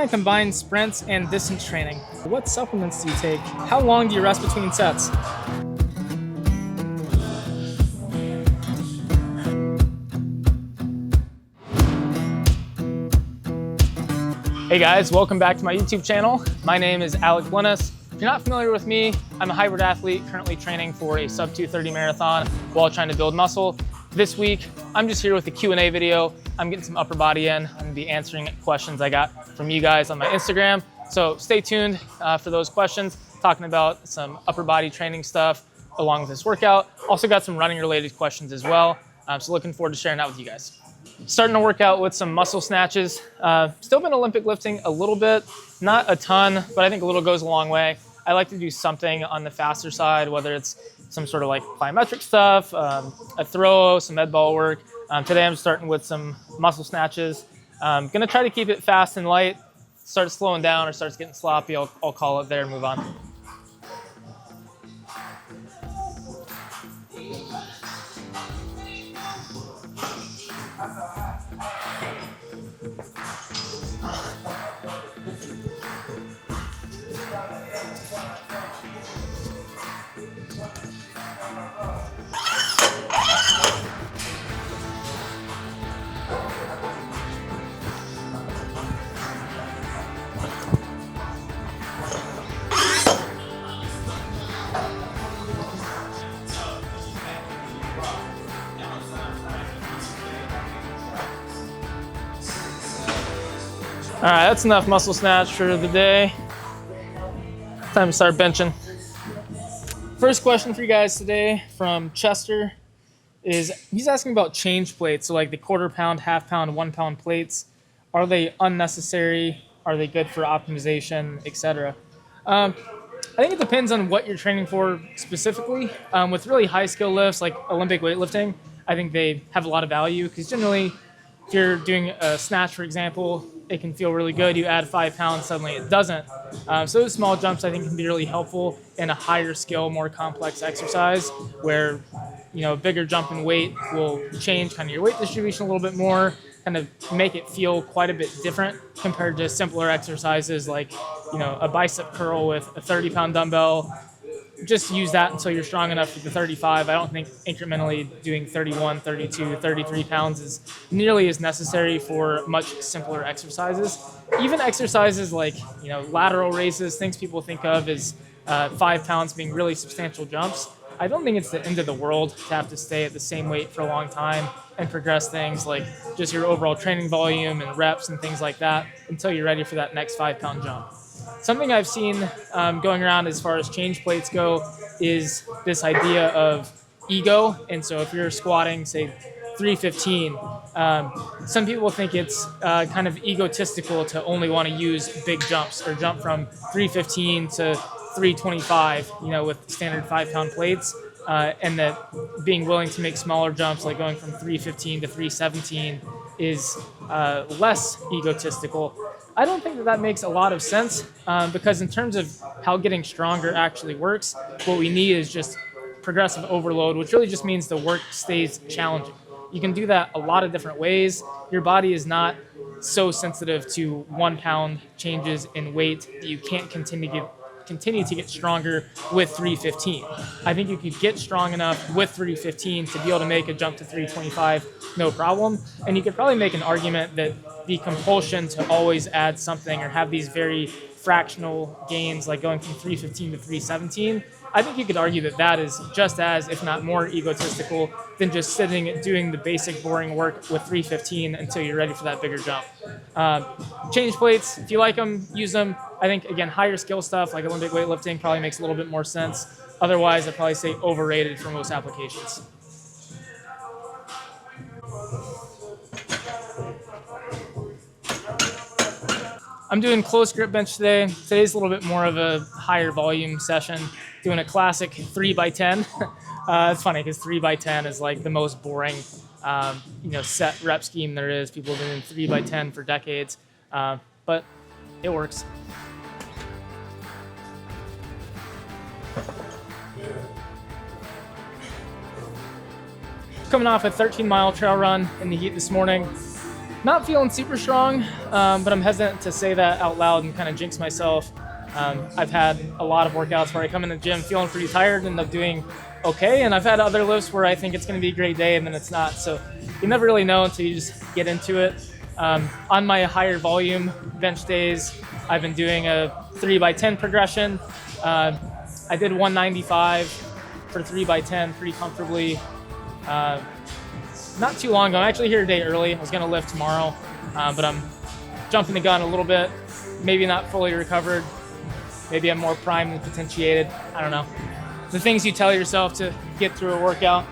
to combine sprints and distance training. What supplements do you take? How long do you rest between sets? Hey guys, welcome back to my YouTube channel. My name is Alec Lennis. If you're not familiar with me, I'm a hybrid athlete currently training for a sub 2:30 marathon while trying to build muscle. This week, I'm just here with a Q&A video. I'm getting some upper body in. I'm gonna be answering questions I got from you guys on my Instagram. So stay tuned for those questions, talking about some upper body training stuff along with this workout. Also got some running related questions as well. So looking forward to sharing that with you guys. Starting to work out with some muscle snatches. Still been Olympic lifting a little bit, not a ton, but I think a little goes a long way. I like to do something on the faster side, whether it's some sort of like plyometric stuff, a throw, some med ball work. Today I'm starting with some muscle snatches. Gonna try to keep it fast and light. Starts slowing down or starts getting sloppy, I'll call it there and move on. All right, that's enough muscle snatch for the day. Time to start benching. First question for you guys today from Chester is, he's asking about change plates. So like the quarter pound, half pound, 1 pound plates. Are they unnecessary? Are they good for optimization, etc.? I think it depends on what you're training for specifically. With really high skill lifts like Olympic weightlifting, I think they have a lot of value because generally if you're doing a snatch, for example, it can feel really good. You add 5 pounds, suddenly it doesn't. So those small jumps I think can be really helpful in a higher skill, more complex exercise where, you know, a bigger jump in weight will change kind of your weight distribution a little bit more, kind of make it feel quite a bit different compared to simpler exercises like, you know, a bicep curl with a 30-pound dumbbell. Just use that until you're strong enough with the 35. I don't think incrementally doing 31, 32, 33 pounds is nearly as necessary for much simpler exercises. Even exercises like, you know, lateral raises, things people think of as 5 pounds being really substantial jumps. I don't think it's the end of the world to have to stay at the same weight for a long time and progress things like just your overall training volume and reps and things like that until you're ready for that next 5 pound jump. Something I've seen going around as far as change plates go is this idea of ego. And so if you're squatting, say 315, some people think it's kind of egotistical to only want to use big jumps or jump from 315 to 325, you know, with standard 5 pound plates, and that being willing to make smaller jumps, like going from 315 to 317, is less egotistical. I don't think that makes a lot of sense because in terms of how getting stronger actually works, what we need is just progressive overload, which really just means the work stays challenging. You can do that a lot of different ways. Your body is not so sensitive to 1 pound changes in weight that you can't continue to get stronger with 315. I think you could get strong enough with 315 to be able to make a jump to 325, no problem. And you could probably make an argument that the compulsion to always add something or have these very fractional gains, like going from 315 to 317, I think you could argue that that is just as, if not more egotistical than just sitting and doing the basic boring work with 315 until you're ready for that bigger jump. Change plates, if you like them, use them. I think, again, higher skill stuff like Olympic weightlifting probably makes a little bit more sense. Otherwise, I'd probably say overrated for most applications. I'm doing close grip bench today. Today's a little bit more of a higher volume session, doing a classic 3x10. It's funny because 3x10 is like the most boring set rep scheme there is. People have been doing 3x10 for decades, but it works. Coming off a 13-mile trail run in the heat this morning. Not feeling super strong, but I'm hesitant to say that out loud and kind of jinx myself. I've had a lot of workouts where I come in the gym feeling pretty tired and end up doing okay, and I've had other lifts where I think it's going to be a great day and then it's not. So you never really know until you just get into it. On my higher volume bench days, I've been doing a 3x10 progression. I did 195 for 3x10 pretty comfortably. Not too long ago. I'm actually here a day early. I was going to lift tomorrow, but I'm jumping the gun a little bit. Maybe not fully recovered. Maybe I'm more primed and potentiated. I don't know. The things you tell yourself to get through a workout.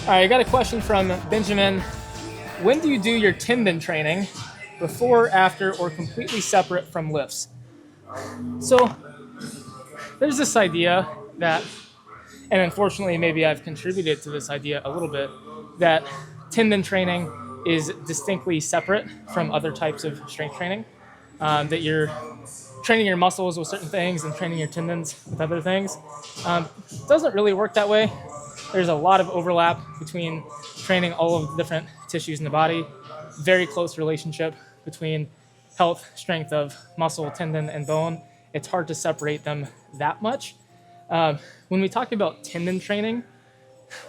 All right, I got a question from Benjamin. When do you do your tendon training? Before, after, or completely separate from lifts? So there's this idea that, and unfortunately maybe I've contributed to this idea a little bit, that tendon training is distinctly separate from other types of strength training. That you're training your muscles with certain things and training your tendons with other things. Doesn't really work that way. There's a lot of overlap between training all of the different tissues in the body. Very close relationship between health, strength of muscle, tendon, and bone. It's hard to separate them that much. When we talk about tendon training,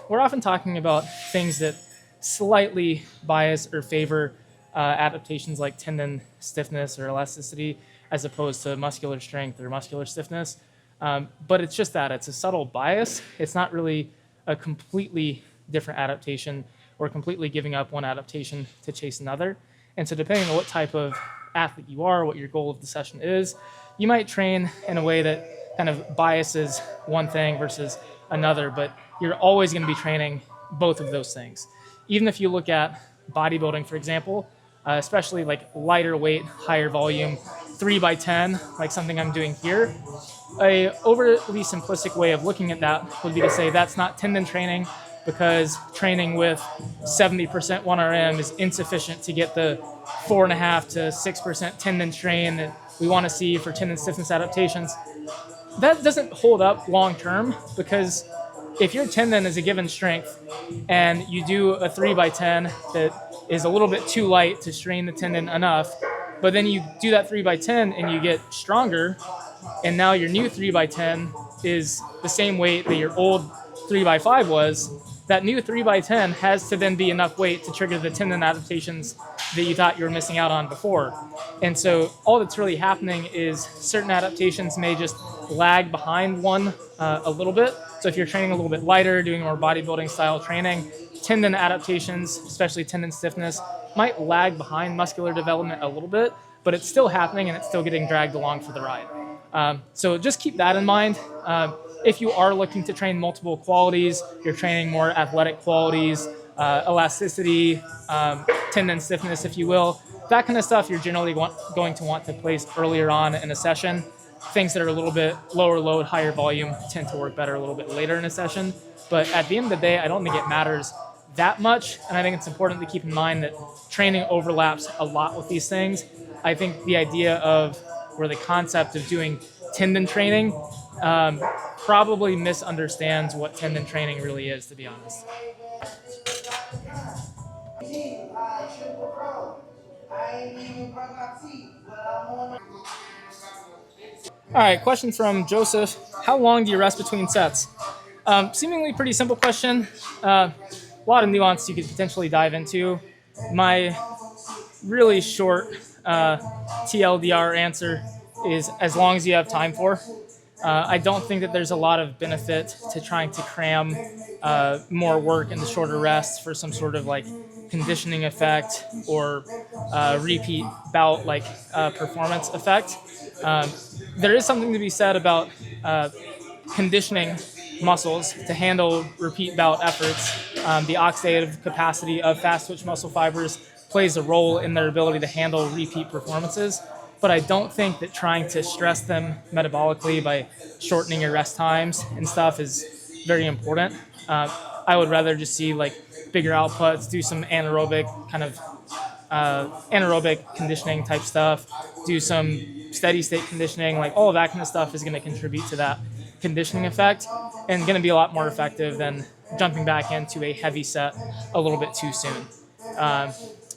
we're often talking about things that slightly bias or favor adaptations like tendon stiffness or elasticity as opposed to muscular strength or muscular stiffness. But it's just that. It's a subtle bias. It's not really a completely different adaptation or completely giving up one adaptation to chase another. And so depending on what type of athlete you are, what your goal of the session is, you might train in a way that kind of biases one thing versus another, but you're always going to be training both of those things. Even if you look at bodybuilding, for example, especially like lighter weight, higher volume, 3x10, like something I'm doing here, a overly simplistic way of looking at that would be to say that's not tendon training because training with 70% 1RM is insufficient to get the 4.5 to 6% tendon strain that we want to see for tendon stiffness adaptations. That doesn't hold up long term because if your tendon is a given strength and you do a 3x10 that is a little bit too light to strain the tendon enough, but then you do that 3x10 and you get stronger, and now your new 3x10 is the same weight that your old 3x5 was, that new 3x10 has to then be enough weight to trigger the tendon adaptations that you thought you were missing out on before. And so all that's really happening is certain adaptations may just lag behind one a little bit. So if you're training a little bit lighter, doing more bodybuilding style training, tendon adaptations, especially tendon stiffness, might lag behind muscular development a little bit, but it's still happening and it's still getting dragged along for the ride. So just keep that in mind. If you are looking to train multiple qualities, you're training more athletic qualities, elasticity, tendon stiffness, if you will, that kind of stuff you're generally going to want to place earlier on in a session. Things that are a little bit lower load, higher volume tend to work better a little bit later in a session. But at the end of the day, I don't think it matters that much. And I think it's important to keep in mind that training overlaps a lot with these things. I think the idea of, or the concept of doing tendon training probably misunderstands what tendon training really is, to be honest. All right, question from Joseph. How long do you rest between sets? Seemingly pretty simple question. A lot of nuance you could potentially dive into. My really short TLDR answer is as long as you have time for. I don't think that there's a lot of benefit to trying to cram more work into shorter rests for some sort of like conditioning effect or repeat bout like performance effect. There is something to be said about conditioning muscles to handle repeat bout efforts. The oxidative capacity of fast twitch muscle fibers plays a role in their ability to handle repeat performances. but I don't think that trying to stress them metabolically by shortening your rest times and stuff is very important. I would rather just see like bigger outputs, do some anaerobic kind of anaerobic conditioning type stuff, do some steady state conditioning, like all of that kind of stuff is going to contribute to that conditioning effect and going to be a lot more effective than jumping back into a heavy set a little bit too soon.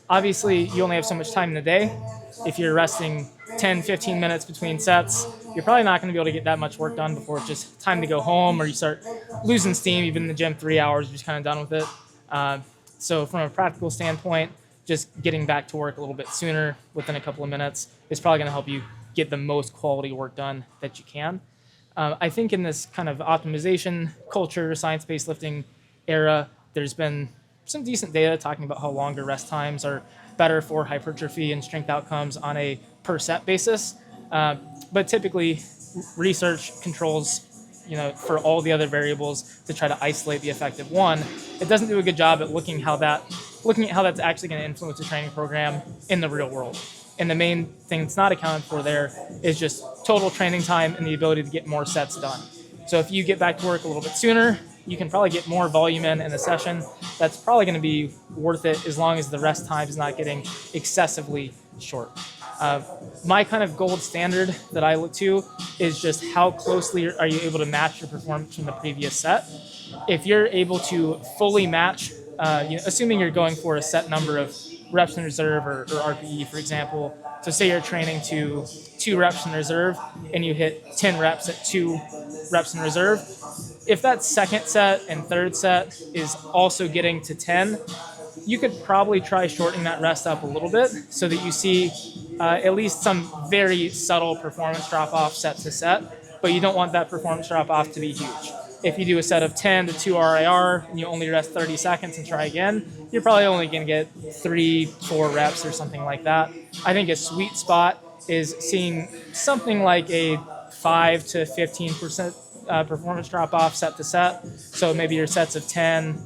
Obviously, you only have so much time in the day. If you're resting 10, 15 minutes between sets, you're probably not going to be able to get that much work done before it's just time to go home, or you start losing steam. You've been in the gym 3 hours, you're just kind of done with it. So from a practical standpoint, just getting back to work a little bit sooner within a couple of minutes is probably going to help you get the most quality work done that you can. I think in this kind of optimization culture, science-based lifting era, there's been some decent data talking about how longer rest times are better for hypertrophy and strength outcomes on a per set basis. But typically, research controls, for all the other variables to try to isolate the effect of one. It doesn't do a good job at looking at how that's actually going to influence a training program in the real world. And the main thing that's not accounted for there is just total training time and the ability to get more sets done. So if you get back to work a little bit sooner, you can probably get more volume in a session. That's probably going to be worth it as long as the rest time is not getting excessively short. My kind of gold standard that I look to is just how closely are you able to match your performance from the previous set. If you're able to fully match, assuming you're going for a set number of reps in reserve or RPE, for example. So say you're training to 2 reps in reserve and you hit 10 reps at 2 reps in reserve. If that second set and third set is also getting to 10, you could probably try shortening that rest up a little bit so that you see at least some very subtle performance drop-off set to set, but you don't want that performance drop-off to be huge. If you do a set of 10 to 2 RIR and you only rest 30 seconds and try again, you're probably only going to get 3-4 reps or something like that. I think a sweet spot is seeing something like a 5 to 15% performance drop-off set to set. So maybe your sets of 10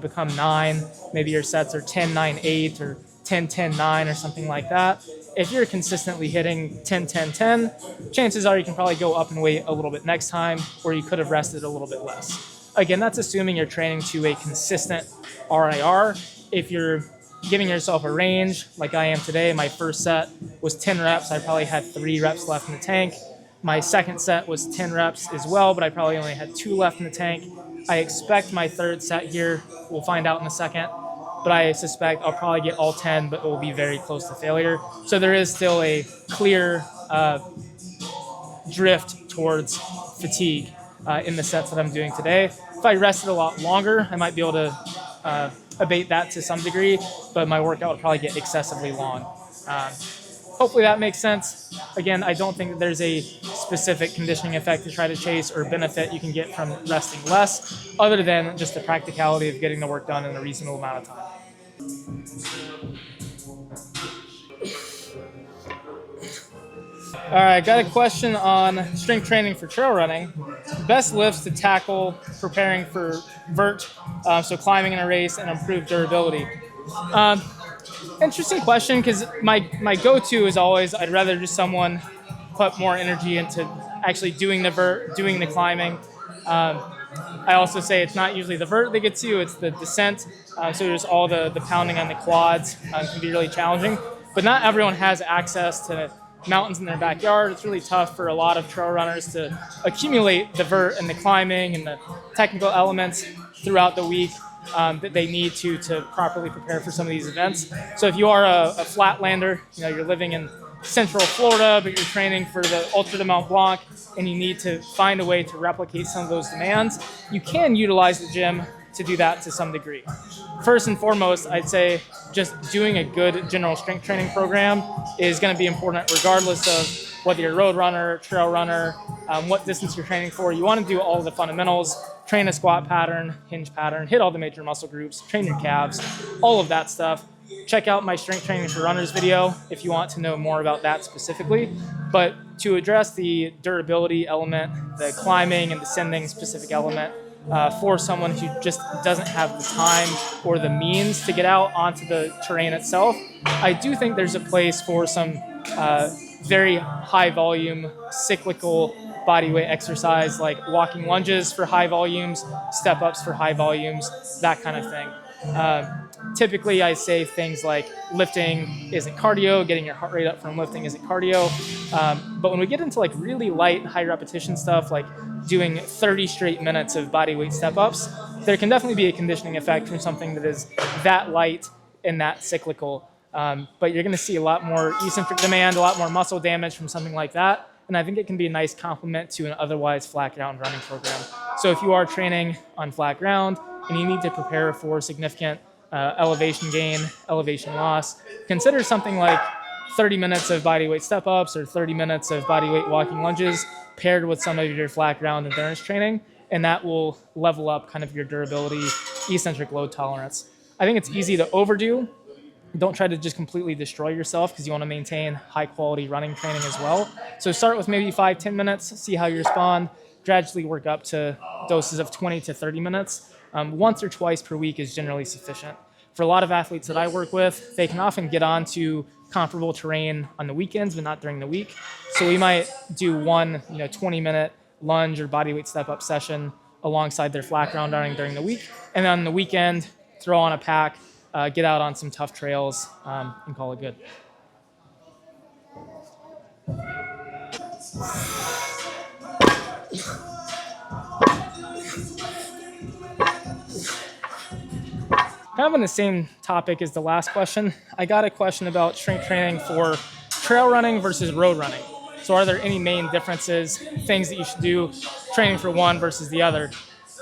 become 9. Maybe your sets are 10-9-8 or 10-10-9 or something like that. If you're consistently hitting 10-10-10, chances are you can probably go up in weight a little bit next time, or you could have rested a little bit less. Again, that's assuming you're training to a consistent RIR. If you're giving yourself a range, like I am today, my first set was 10 reps. I probably had 3 reps left in the tank. My second set was 10 reps as well, but I probably only had 2 left in the tank. I expect my third set here, we'll find out in a second, but I suspect I'll probably get all 10, but it will be very close to failure. So there is still a clear drift towards fatigue in the sets that I'm doing today. If I rested a lot longer, I might be able to abate that to some degree, but my workout would probably get excessively long. Hopefully that makes sense. Again, I don't think that there's a specific conditioning effect to try to chase or benefit you can get from resting less, other than just the practicality of getting the work done in a reasonable amount of time. All right, got a question on strength training for trail running. Best lifts to tackle preparing for vert, so climbing in a race, and improve durability. Interesting question, because my go-to is always I'd rather just someone put more energy into actually doing the vert, doing the climbing. I also say it's not usually the vert that gets you, it's the descent. So just all the pounding on the quads can be really challenging. But not everyone has access to mountains in their backyard. It's really tough for a lot of trail runners to accumulate the vert and the climbing and the technical elements throughout the week that they need to properly prepare for some of these events. So if you are a flatlander, you're living in Central Florida, but you're training for the Ultra de Mont Blanc, and you need to find a way to replicate some of those demands, you can utilize the gym to do that to some degree. First and foremost, I'd say just doing a good general strength training program is going to be important regardless of whether you're a road runner, trail runner, what distance you're training for. You want to do all of the fundamentals, train a squat pattern, hinge pattern, hit all the major muscle groups, train your calves, all of that stuff. Check out my strength training for runners video if you want to know more about that specifically. But to address the durability element, the climbing and descending specific element, for someone who just doesn't have the time or the means to get out onto the terrain itself, I do think there's a place for some very high volume, cyclical body weight exercise like walking lunges for high volumes, step ups for high volumes, that kind of thing. Typically, I say things like lifting isn't cardio, getting your heart rate up from lifting isn't cardio. But when we get into like really light, high repetition stuff, like doing 30 straight minutes of body weight step ups, there can definitely be a conditioning effect from something that is that light and that cyclical. But you're going to see a lot more eccentric demand, a lot more muscle damage from something like that. And I think it can be a nice complement to an otherwise flat ground running program. So if you are training on flat ground and you need to prepare for significant elevation gain, elevation loss, consider something like 30 minutes of body weight step ups or 30 minutes of body weight walking lunges paired with some of your flat ground endurance training. And that will level up kind of your durability, eccentric load tolerance. I think it's easy to overdo. Don't try to just completely destroy yourself because you want to maintain high quality running training as well. So start with maybe 5-10 minutes, see how you respond, gradually work up to doses of 20 to 30 minutes. Once or twice per week is generally sufficient. For a lot of athletes that I work with, they can often get onto comparable terrain on the weekends, but not during the week. So we might do one 20-minute lunge or bodyweight step-up session alongside their flat ground running during the week. And then on the weekend, throw on a pack, get out on some tough trails, and call it good. Kind of on the same topic as the last question, I got a question about strength training for trail running versus road running. So are there any main differences, things that you should do training for one versus the other?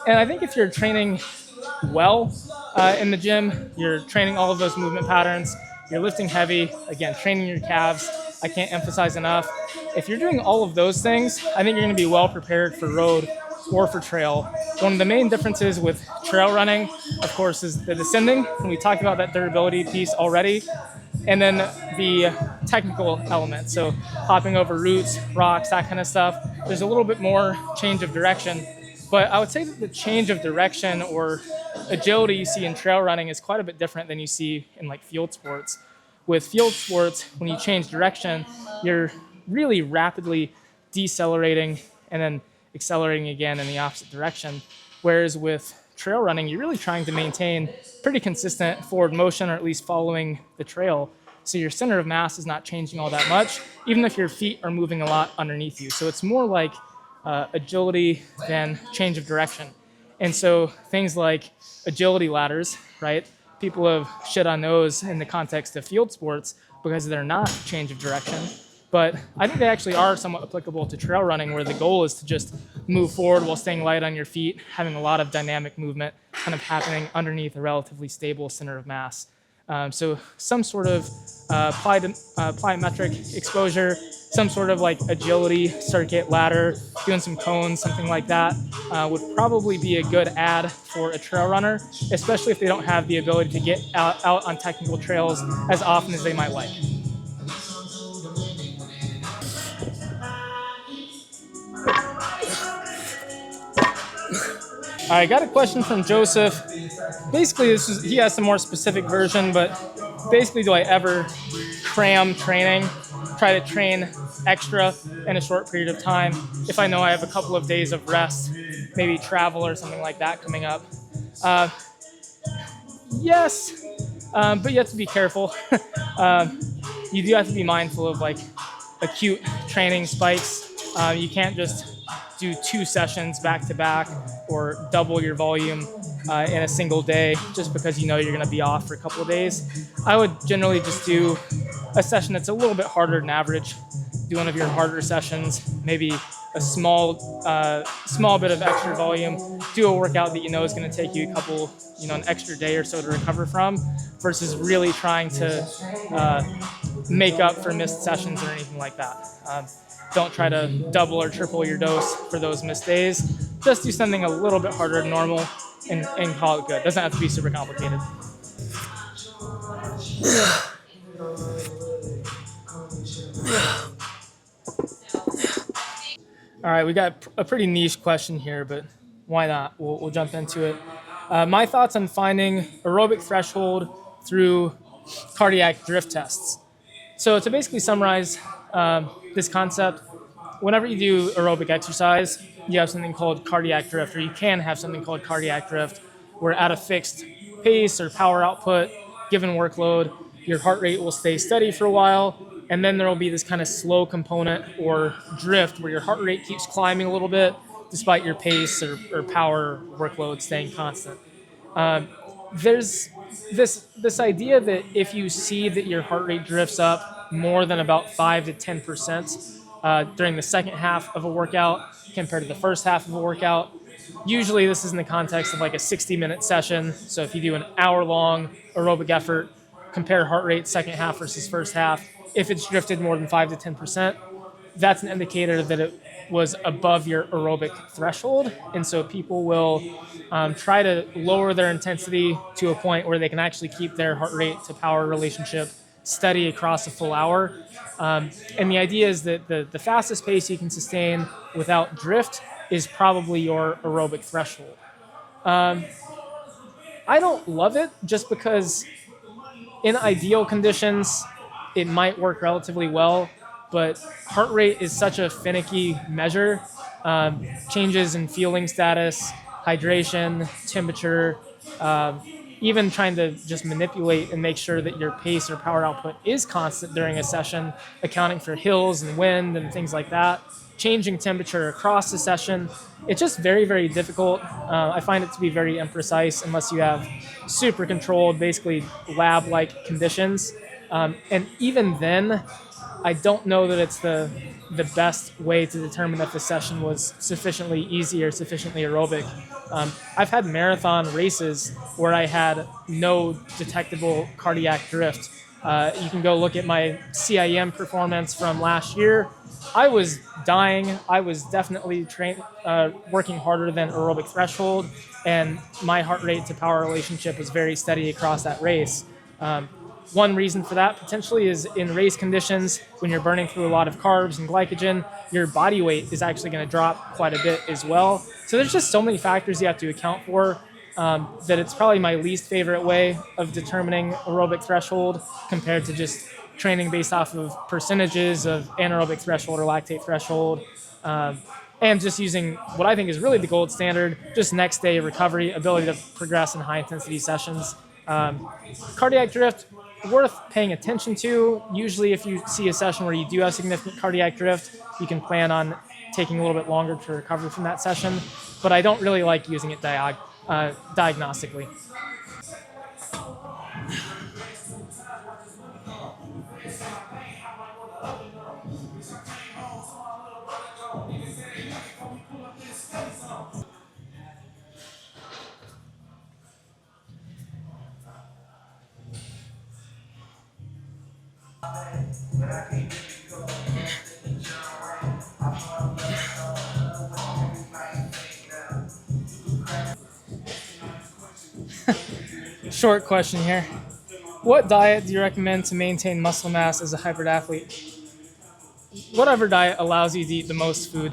And I think if you're training well in the gym, you're training all of those movement patterns, you're lifting heavy, again, training your calves, I can't emphasize enough. If you're doing all of those things, I think you're going to be well prepared for road or for trail. One of the main differences with trail running, of course, is the descending, and we talked about that durability piece already, and then the technical element. So hopping over roots, rocks, that kind of stuff. There's a little bit more change of direction, but I would say that the change of direction or agility you see in trail running is quite a bit different than you see in like field sports. With field sports, when you change direction, you're really rapidly decelerating and then accelerating again in the opposite direction. Whereas with trail running, you're really trying to maintain pretty consistent forward motion, or at least following the trail. So your center of mass is not changing all that much, even if your feet are moving a lot underneath you. So it's more like agility than change of direction. And so things like agility ladders, right? People have shit on those in the context of field sports because they're not change of direction. But I think they actually are somewhat applicable to trail running, where the goal is to just move forward while staying light on your feet, having a lot of dynamic movement kind of happening underneath a relatively stable center of mass. So some sort of plyometric exposure, some sort of like agility circuit ladder, doing some cones, something like that would probably be a good add for a trail runner, especially if they don't have the ability to get out on technical trails as often as they might like. All right, got a question from Joseph. Basically, he has some more specific version, but basically, do I ever cram training, try to train extra in a short period of time if I know I have a couple of days of rest, maybe travel or something like that coming up? Yes, but you have to be careful. You do have to be mindful of like acute training spikes. You can't just do 2 sessions back to back or double your volume in a single day just because you know you're going to be off for a couple of days. I would generally just do a session that's a little bit harder than average. Do one of your harder sessions, maybe a small bit of extra volume. Do a workout that you know is going to take you a couple, an extra day or so to recover from, versus really trying to make up for missed sessions or anything like that. Don't try to double or triple your dose for those missed days. Just do something a little bit harder than normal and call it good. Doesn't have to be super complicated. All right, we got a pretty niche question here, but why not? We'll jump into it. My thoughts on finding aerobic threshold through cardiac drift tests. So to basically summarize, this concept. Whenever you do aerobic exercise, you have something called cardiac drift, or you can have something called cardiac drift, where at a fixed pace or power output, given workload, your heart rate will stay steady for a while, and then there will be this kind of slow component or drift where your heart rate keeps climbing a little bit despite your pace or power workload staying constant. There's this idea that if you see that your heart rate drifts up more than about 5 to 10% during the second half of a workout compared to the first half of a workout, usually this is in the context of like a 60-minute session. So if you do an hour-long aerobic effort, compare heart rate second half versus first half. If it's drifted more than 5 to 10%, that's an indicator that it was above your aerobic threshold. And so people will try to lower their intensity to a point where they can actually keep their heart rate to power relationship steady across a full hour. And the idea is that the fastest pace you can sustain without drift is probably your aerobic threshold. I don't love it just because in ideal conditions, it might work relatively well, but heart rate is such a finicky measure. Changes in fueling status, hydration, temperature, even trying to just manipulate and make sure that your pace or power output is constant during a session, accounting for hills and wind and things like that, changing temperature across the session. It's just very, very difficult. I find it to be very imprecise unless you have super controlled, basically lab-like conditions. And even then, I don't know that it's the best way to determine if the session was sufficiently easy or sufficiently aerobic. I've had marathon races where I had no detectable cardiac drift. You can go look at my CIM performance from last year. I was dying. I was definitely working harder than aerobic threshold, and my heart rate to power relationship was very steady across that race. One reason for that potentially is in race conditions, when you're burning through a lot of carbs and glycogen, your body weight is actually going to drop quite a bit as well. So there's just so many factors you have to account for that it's probably my least favorite way of determining aerobic threshold compared to just training based off of percentages of anaerobic threshold or lactate threshold. And just using what I think is really the gold standard, just next day recovery, ability to progress in high intensity sessions. Cardiac drift, worth paying attention to. Usually if you see a session where you do have significant cardiac drift, you can plan on taking a little bit longer to recover from that session. But I don't really like using it diagnostically. Short question here. What diet do you recommend to maintain muscle mass as a hybrid athlete? Whatever diet allows you to eat the most food.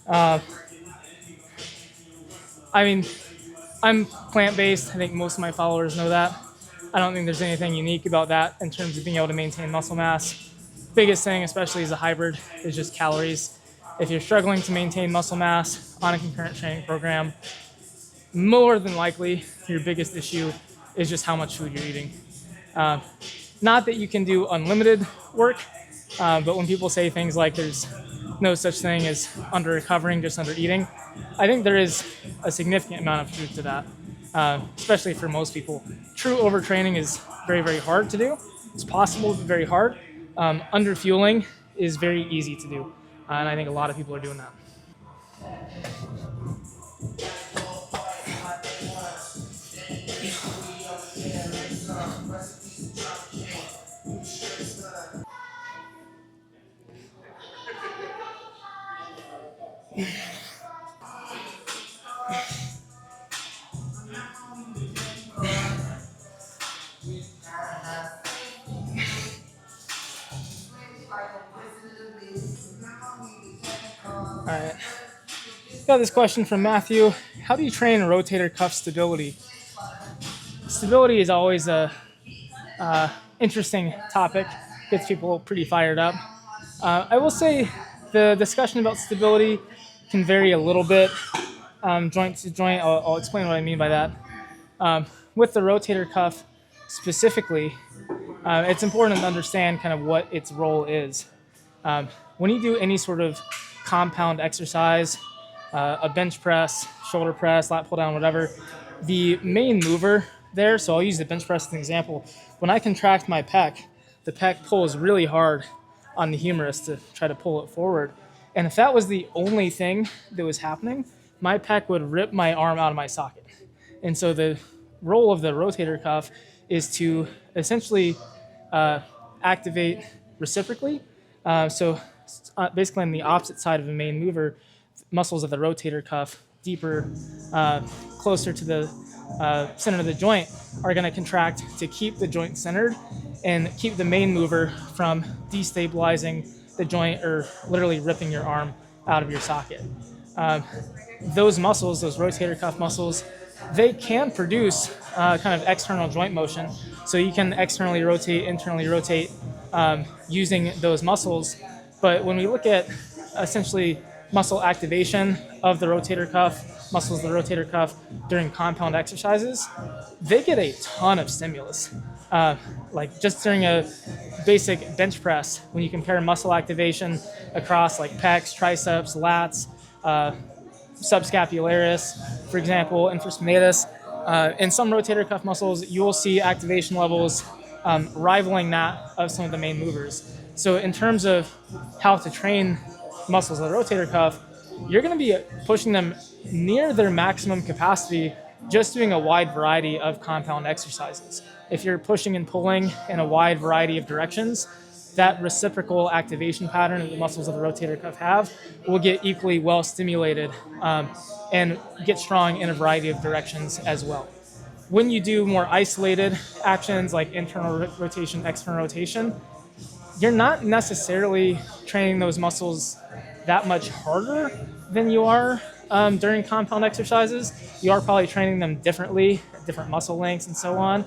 I mean, I'm plant-based. I think most of my followers know that. I don't think there's anything unique about that in terms of being able to maintain muscle mass. Biggest thing, especially as a hybrid, is just calories. If you're struggling to maintain muscle mass on a concurrent training program, more than likely your biggest issue is just how much food you're eating. Not that you can do unlimited work, but when people say things like there's no such thing as under recovering, just under eating, I think there is a significant amount of truth to that, especially for most people. True overtraining is very, very hard to do. It's possible, but very hard. Underfueling is very easy to do, and I think a lot of people are doing that. All right. Got this question from Matthew. How do you train rotator cuff stability? Stability is always a interesting topic. Gets people pretty fired up. I will say the discussion about stability can vary a little bit, joint to joint. I'll explain what I mean by that. With the rotator cuff specifically, it's important to understand kind of what its role is. When you do any sort of compound exercise, a bench press, shoulder press, lat pull down, whatever, the main mover there, so I'll use the bench press as an example. When I contract my pec, the pec pulls really hard on the humerus to try to pull it forward. And if that was the only thing that was happening, my pec would rip my arm out of my socket. And so the role of the rotator cuff is to essentially activate reciprocally. Basically on the opposite side of the main mover, muscles of the rotator cuff, deeper, closer to the center of the joint, are going to contract to keep the joint centered and keep the main mover from destabilizing the joint or literally ripping your arm out of your socket. Those muscles, those rotator cuff muscles, they can produce kind of external joint motion. So you can externally rotate, internally rotate using those muscles. But when we look at essentially muscle activation of the rotator cuff, muscles of the rotator cuff during compound exercises, they get a ton of stimulus. Like just during a basic bench press, when you compare muscle activation across like pecs, triceps, lats, subscapularis, for example, infraspinatus, in some rotator cuff muscles, you will see activation levels rivaling that of some of the main movers. So in terms of how to train muscles of the rotator cuff, you're going to be pushing them near their maximum capacity just doing a wide variety of compound exercises. If you're pushing and pulling in a wide variety of directions, that reciprocal activation pattern that the muscles of the rotator cuff have will get equally well stimulated and get strong in a variety of directions as well. When you do more isolated actions like internal rotation, external rotation, you're not necessarily training those muscles that much harder than you are during compound exercises. You are probably training them differently, different muscle lengths and so on.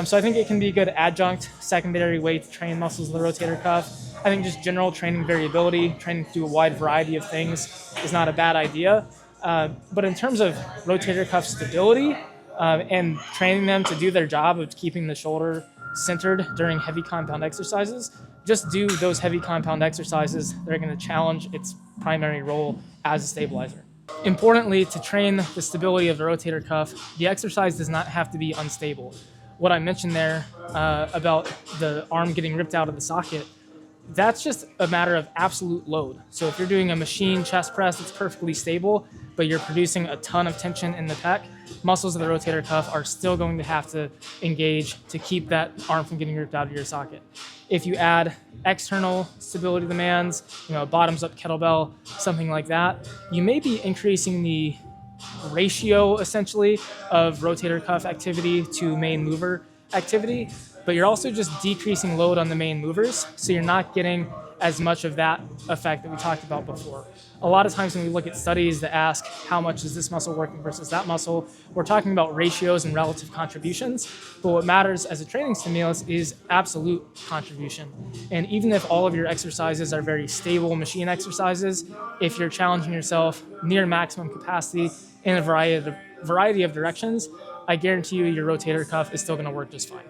So I think it can be a good adjunct, secondary way to train muscles of the rotator cuff. I think just general training variability, training to do a wide variety of things is not a bad idea. But in terms of rotator cuff stability and training them to do their job of keeping the shoulder centered during heavy compound exercises, just do those heavy compound exercises that are going to challenge its primary role as a stabilizer. Importantly, to train the stability of the rotator cuff, the exercise does not have to be unstable. What I mentioned there about the arm getting ripped out of the socket, that's just a matter of absolute load. So if you're doing a machine chest press that's perfectly stable, but you're producing a ton of tension in the pec, muscles of the rotator cuff are still going to have to engage to keep that arm from getting ripped out of your socket. If you add external stability demands, bottoms up kettlebell, something like that, you may be increasing the ratio essentially of rotator cuff activity to main mover activity, but you're also just decreasing load on the main movers, so you're not getting as much of that effect that we talked about before. A lot of times when we look at studies that ask how much is this muscle working versus that muscle, we're talking about ratios and relative contributions, but what matters as a training stimulus is absolute contribution. And even if all of your exercises are very stable machine exercises, if you're challenging yourself near maximum capacity in a variety of directions, I guarantee you your rotator cuff is still going to work just fine.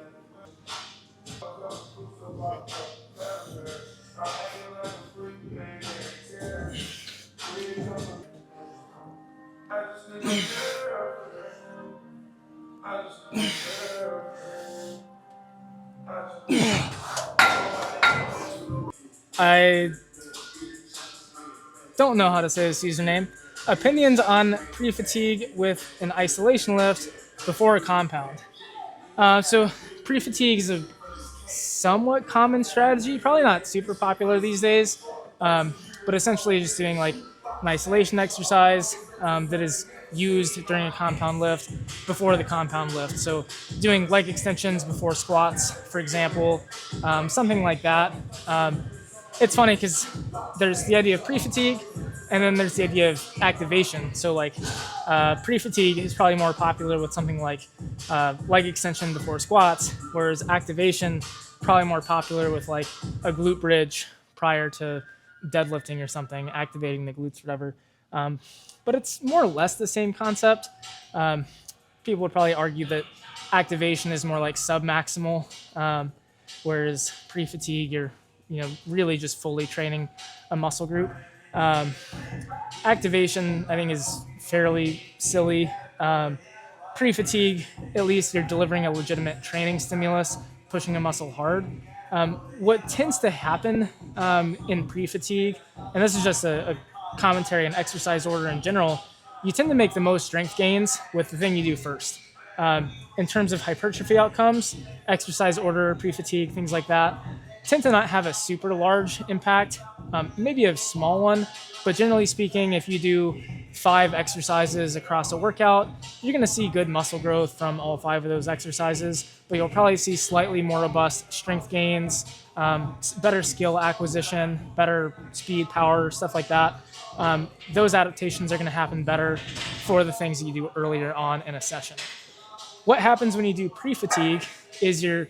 I don't know how to say this username. Opinions on pre-fatigue with an isolation lift before a compound. So pre-fatigue is a somewhat common strategy, probably not super popular these days, but essentially just doing like an isolation exercise that is used during a compound lift before the compound lift. So doing leg extensions before squats, for example, something like that. It's funny because there's the idea of pre-fatigue and then there's the idea of activation. So like pre-fatigue is probably more popular with something like leg extension before squats, whereas activation probably more popular with like a glute bridge prior to deadlifting or something, activating the glutes, whatever. But it's more or less the same concept. People would probably argue that activation is more like submaximal, whereas pre-fatigue, you're really just fully training a muscle group. Activation, I think, is fairly silly. Pre-fatigue, at least you're delivering a legitimate training stimulus, pushing a muscle hard. What tends to happen in pre-fatigue, and this is just a commentary on exercise order in general, you tend to make the most strength gains with the thing you do first. In terms of hypertrophy outcomes, exercise order, pre-fatigue, things like that, tend to not have a super large impact, maybe a small one, but generally speaking, if you do 5 exercises across a workout, you're going to see good muscle growth from all 5 of those exercises, but you'll probably see slightly more robust strength gains, better skill acquisition, better speed, power, stuff like that. Those adaptations are going to happen better for the things that you do earlier on in a session. What happens when you do pre-fatigue is you're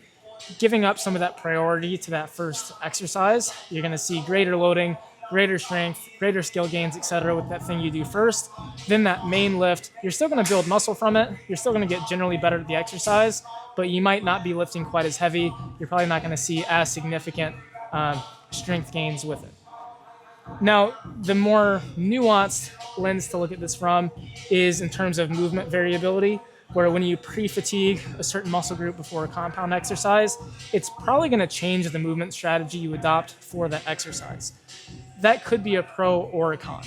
giving up some of that priority to that first exercise. You're going to see greater loading, greater strength, greater skill gains, etc. with that thing you do first. Then that main lift, you're still going to build muscle from it. You're still going to get generally better at the exercise, but you might not be lifting quite as heavy. You're probably not going to see as significant strength gains with it. Now, the more nuanced lens to look at this from is in terms of movement variability, where when you pre-fatigue a certain muscle group before a compound exercise, it's probably going to change the movement strategy you adopt for that exercise. That could be a pro or a con.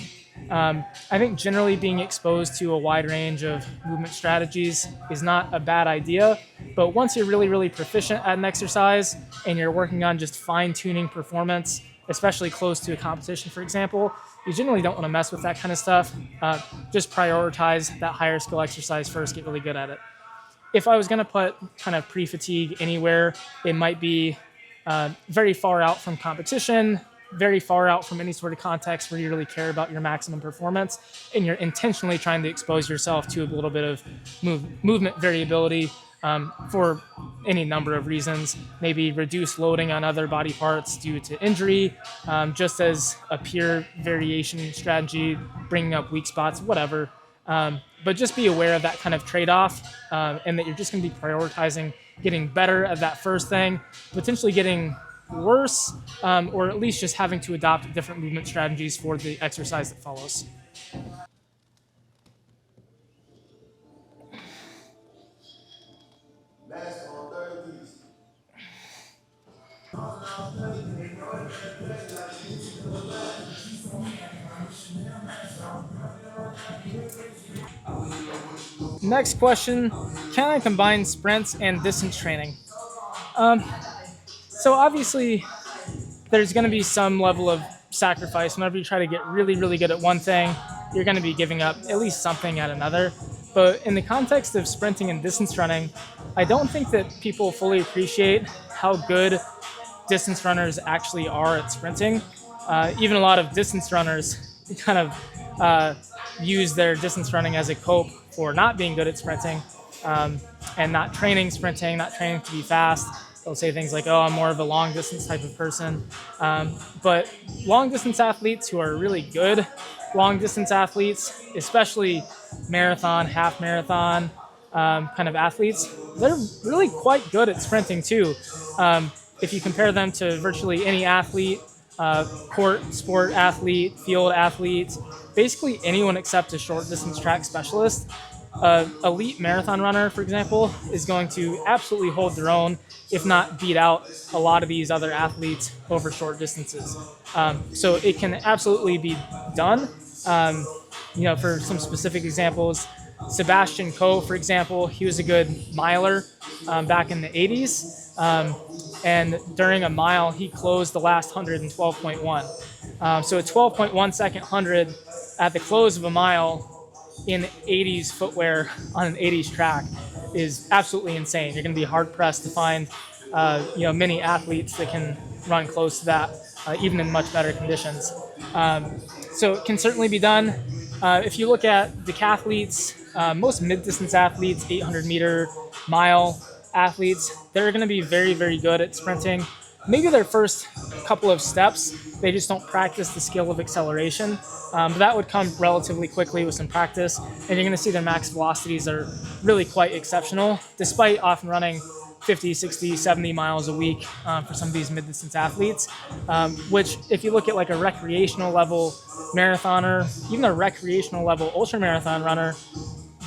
I think generally being exposed to a wide range of movement strategies is not a bad idea, but once you're really, really proficient at an exercise and you're working on just fine-tuning performance, especially close to a competition, for example, you generally don't want to mess with that kind of stuff. Just prioritize that higher skill exercise first, get really good at it. If I was going to put kind of pre-fatigue anywhere, it might be very far out from competition, very far out from any sort of context where you really care about your maximum performance, and you're intentionally trying to expose yourself to a little bit of movement variability for any number of reasons. Maybe reduce loading on other body parts due to injury, just as a pure variation strategy, bringing up weak spots, whatever. But just be aware of that kind of trade-off, and that you're just going to be prioritizing getting better at that first thing, potentially getting worse, or at least just having to adopt different movement strategies for the exercise that follows. Next question, can I combine sprints and distance training? So obviously there's going to be some level of sacrifice. Whenever you try to get really, really good at one thing, you're going to be giving up at least something at another. But in the context of sprinting and distance running, I don't think that people fully appreciate how good distance runners actually are at sprinting. Even a lot of distance runners kind of use their distance running as a cope for not being good at sprinting, and not training sprinting, not training to be fast. They'll say things like, oh, I'm more of a long distance type of person. But long distance athletes who are really good long distance athletes, especially marathon, half marathon kind of athletes, they're really quite good at sprinting too. If you compare them to virtually any athlete, court sport athlete, field athlete, basically anyone except a short distance track specialist, elite marathon runner, for example, is going to absolutely hold their own, if not beat out a lot of these other athletes over short distances. So it can absolutely be done. For some specific examples, Sebastian Coe, for example, he was a good miler back in the 80s. And during a mile, he closed the last 100 in 12.1. So a 12.1 second 100 at the close of a mile in 80s footwear on an 80s track is absolutely insane. You're going to be hard pressed to find, many athletes that can run close to that, even in much better conditions. So it can certainly be done. If you look at decathletes, most mid-distance athletes, 800 meter, mile athletes, they're going to be very, very good at sprinting. maybe their first couple of steps, they just don't practice the skill of acceleration. But that would come relatively quickly with some practice, and you're going to see their max velocities are really quite exceptional, despite often running 50, 60, 70 miles a week for some of these mid-distance athletes, which if you look at like a recreational level marathoner, even a recreational level ultramarathon runner,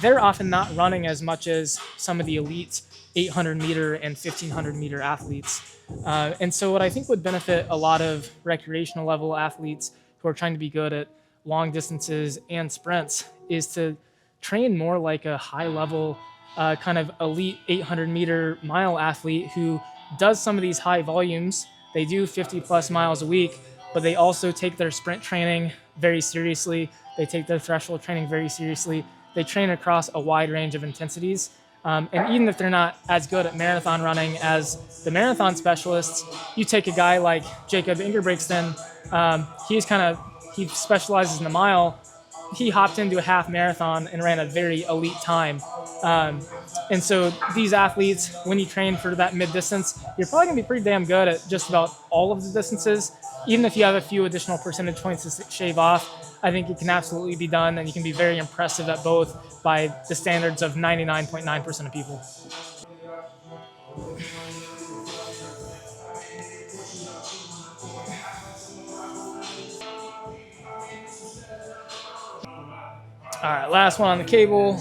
they're often not running as much as some of the elite 800 meter and 1500 meter athletes. And so what I think would benefit a lot of recreational level athletes who are trying to be good at long distances and sprints is to train more like a high level kind of elite 800 meter mile athlete who does some of these high volumes. They do 50 plus miles a week, but they also take their sprint training very seriously. They take their threshold training very seriously. They train across a wide range of intensities. And even if they're not as good at marathon running as the marathon specialists, you take a guy like Jacob Ingebrigtsen, he specializes in the mile. He hopped into a half marathon and ran a very elite time. And so these athletes, when you train for that mid distance, you're probably gonna be pretty damn good at just about all of the distances. Even if you have a few additional percentage points to shave off, I think it can absolutely be done, and you can be very impressive at both by the standards of 99.9% of people. All right, last one on the cable.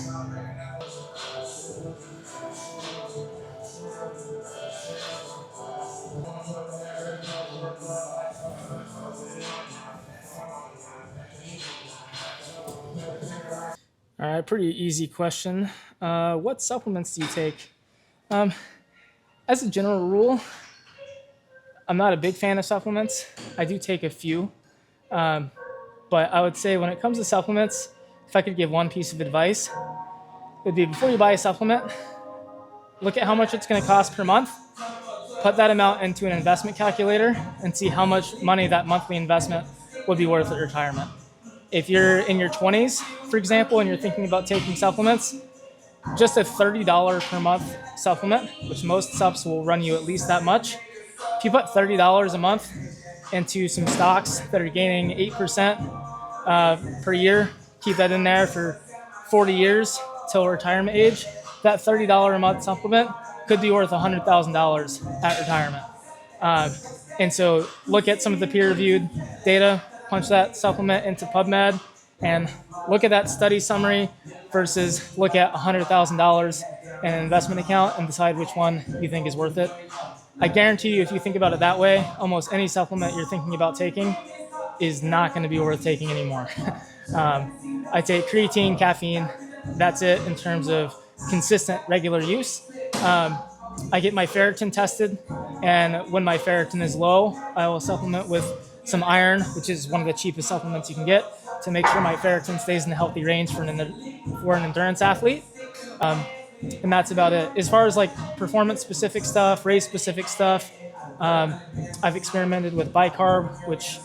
All right, pretty easy question. What supplements do you take? As a general rule, I'm not a big fan of supplements. I do take a few. But I would say when it comes to supplements, if I could give one piece of advice, it would be before you buy a supplement, look at how much it's going to cost per month, put that amount into an investment calculator, and see how much money that monthly investment would be worth at retirement. If you're in your 20s, for example, and you're thinking about taking supplements, just a $30 per month supplement, which most subs will run you at least that much. If you put $30 a month into some stocks that are gaining 8% per year, keep that in there for 40 years till retirement age, that $30 a month supplement could be worth $100,000 at retirement. And so look at some of the peer-reviewed data, punch that supplement into PubMed, and look at that study summary versus look at $100,000 in an investment account and decide which one you think is worth it. I guarantee you, if you think about it that way, almost any supplement you're thinking about taking is not going to be worth taking anymore. I take creatine, caffeine. That's it in terms of consistent, regular use. I get my ferritin tested, and when my ferritin is low, I will supplement with some iron, which is one of the cheapest supplements you can get, to make sure my ferritin stays in a healthy range for an endurance athlete. And that's about it. As far as like performance-specific stuff, race-specific stuff, I've experimented with bicarb, which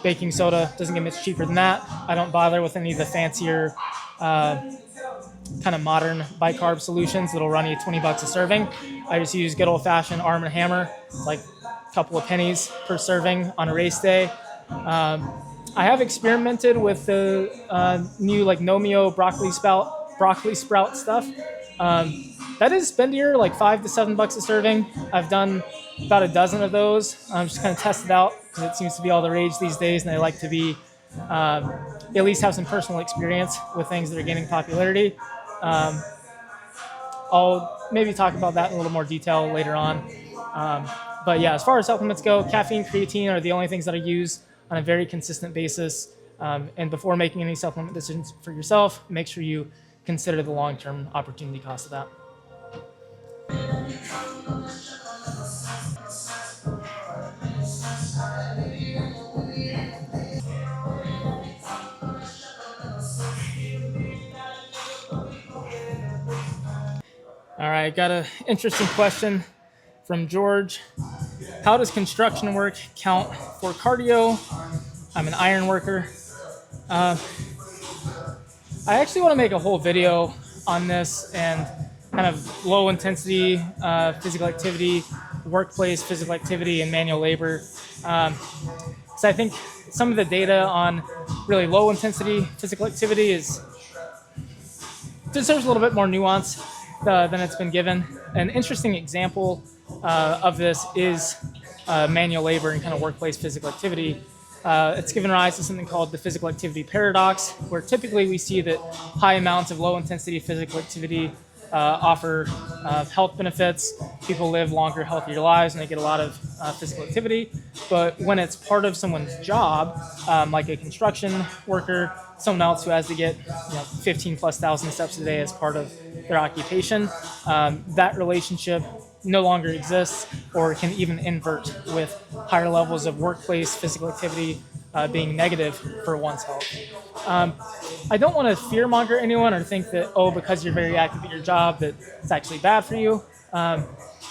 baking soda doesn't get much cheaper than that. I don't bother with any of the fancier kind of modern bicarb solutions that'll run you 20 bucks a serving. I just use good old-fashioned Arm & Hammer, like a couple of pennies per serving on a race day. I have experimented with the new like Nomeo broccoli sprout stuff. That is spendier, like $5 to $7 a serving. I've done about a dozen of those. I'm just kind of tested out because it seems to be all the rage these days, and I like to be at least have some personal experience with things that are gaining popularity. I'll maybe talk about that in a little more detail later on. But yeah, as far as supplements go, caffeine, creatine are the only things that I use on a very consistent basis. And before making any supplement decisions for yourself, make sure you consider the long-term opportunity cost of that. All right, got an interesting question from George. How does construction work count for cardio? I'm an iron worker. I actually want to make a whole video on this and kind of low intensity physical activity workplace physical activity and manual labor. So I think some of the data on really low intensity physical activity deserves a little bit more nuance than it's been given. An interesting example of this is manual labor and kind of workplace physical activity. It's given rise to something called the physical activity paradox, where typically we see that high amounts of low intensity physical activity offer health benefits. People live longer, healthier lives, and they get a lot of physical activity. But when it's part of someone's job, like a construction worker, someone else who has to get 15 plus thousand steps a day as part of their occupation, that relationship no longer exists or can even invert, with higher levels of workplace physical activity being negative for one's health. I don't want to fearmonger anyone or think that, oh, because you're very active at your job, that it's actually bad for you.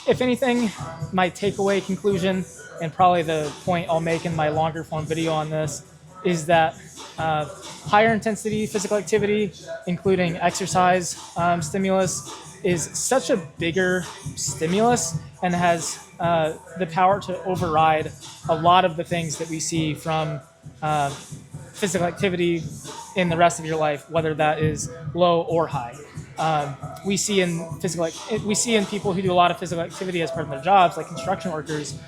If anything, my takeaway conclusion, and probably the point I'll make in my longer form video on this, is that higher intensity physical activity, including exercise stimulus, is such a bigger stimulus and has the power to override a lot of the things that we see from physical activity in the rest of your life, whether that is low or high. We see in people who do a lot of physical activity as part of their jobs, like construction workers,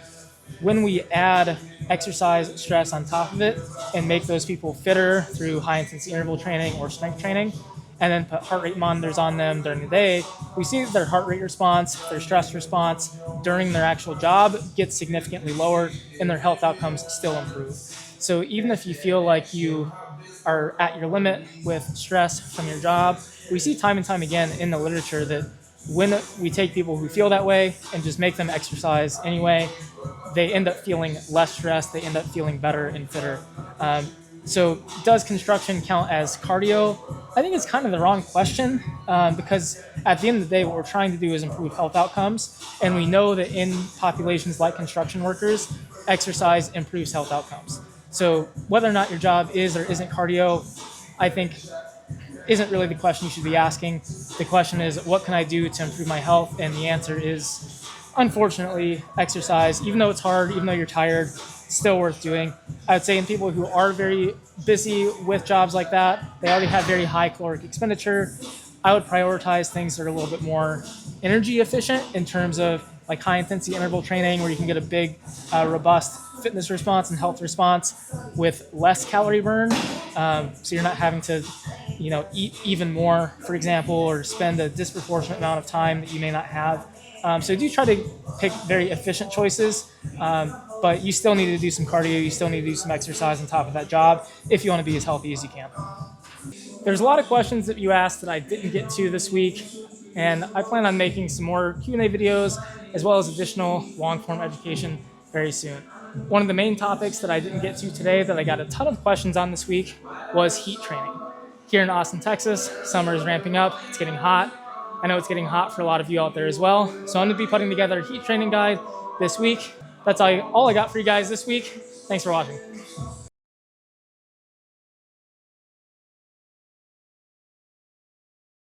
when we add exercise stress on top of it and make those people fitter through high intensity interval training or strength training, and then put heart rate monitors on them during the day, we see that their heart rate response, their stress response during their actual job gets significantly lower and their health outcomes still improve. So even if you feel like you are at your limit with stress from your job, we see time and time again in the literature that when we take people who feel that way and just make them exercise anyway, they end up feeling less stressed, they end up feeling better and fitter. So does construction count as cardio? I think it's kind of the wrong question because at the end of the day, what we're trying to do is improve health outcomes. And we know that in populations like construction workers, exercise improves health outcomes. So whether or not your job is or isn't cardio, I think isn't really the question you should be asking. The question is, what can I do to improve my health? And the answer is, unfortunately, exercise. Even though it's hard, even though you're tired, still worth doing. I would say in people who are very busy with jobs like that, they already have very high caloric expenditure, I would prioritize things that are a little bit more energy efficient in terms of like high intensity interval training, where you can get a big, robust fitness response and health response with less calorie burn. So you're not having to, eat even more, for example, or spend a disproportionate amount of time that you may not have. So do try to pick very efficient choices, but you still need to do some cardio, you still need to do some exercise on top of that job if you want to be as healthy as you can. There's a lot of questions that you asked that I didn't get to this week, and I plan on making some more Q&A videos as well as additional long-form education very soon. One of the main topics that I didn't get to today that I got a ton of questions on this week was heat training. Here in Austin, Texas, summer is ramping up, it's getting hot. I know it's getting hot for a lot of you out there as well. So I'm gonna be putting together a heat training guide this week. That's all I got for you guys this week. Thanks for watching.